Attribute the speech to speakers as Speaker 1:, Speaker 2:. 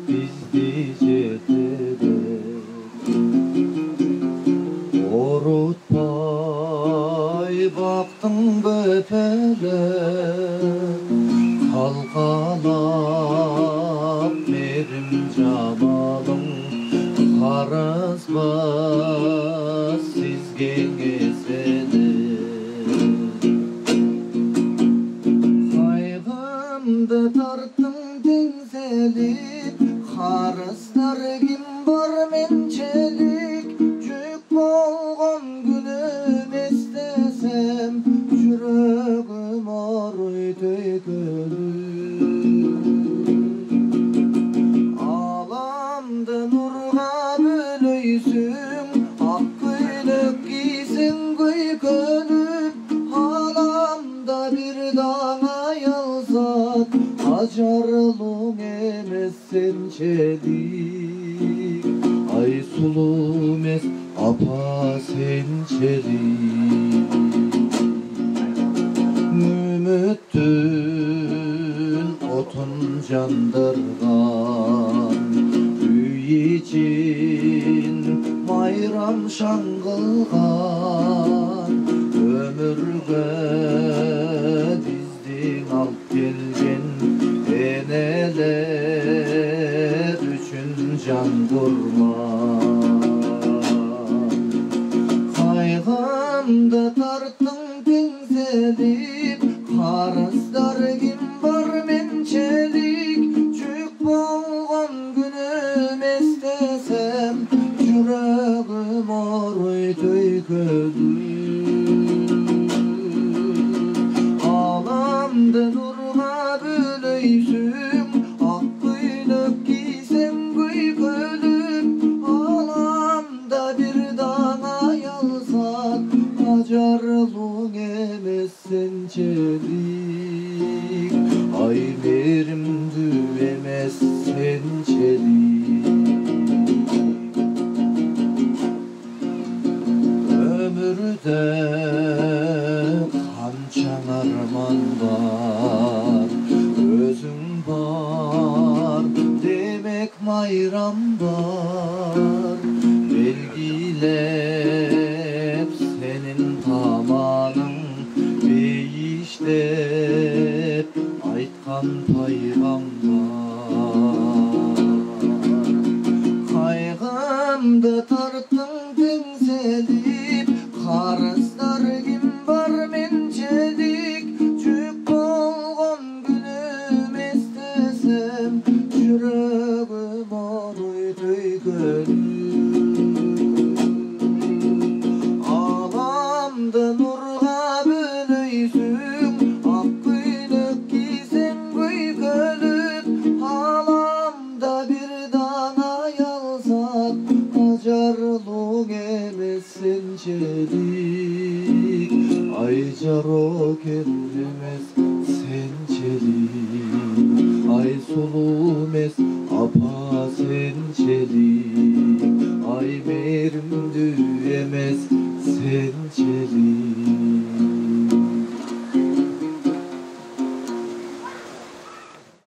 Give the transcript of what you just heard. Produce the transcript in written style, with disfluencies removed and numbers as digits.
Speaker 1: bizdi жетелеп Орутпай бақтың бөпелеп Қалқалап мерім жамалың Қарызбас сізге кеселі Қайғымды тарттың теңселіп Қарыздар кім бар менчелік Жүк болған күнім естесем Жүрегім арой төйгөліп Аламды нұрға бөлейсің Ақ көйлек кисің көйкөліп Аламда бір даңа ялсат Ажарлың емес сенчелік Ай сұлу емес апа сенчелік Үміттің отын жандырған Үй için майрам шаңғылған Өмірге біздің алып келген Енелер үшін жан құрман Қайғымды тарттың теңселіп Қарыздар кім бар менчелік Жүк болған күнім естесем Жүрегім арой төйгөліп Аламды нұрға бөлейсің Ақ көйлек кисең көйкөліп Аламда бір даңа ялсат Ажарлың емес сенчелік Ай мерімді емес сенчелік Өмірде қаншаң арман бар Өзің бар демек майрам бар Белгілеп сенің таманың Бейіштеп айтқан пайғамбар Қайғымды тарттың теңселіп Қарыздар кім бар менчелік Жүк болған күнім естесем Жүрегім арой төйгөліп Аламды нұрға бөлейсің Ақ көйлек кисең көйкөліп Аламда бір дана ялсат Ажарлың емес сенчелік Ай жарокер емес сенчелік Ай сұлу емес апа сенчелік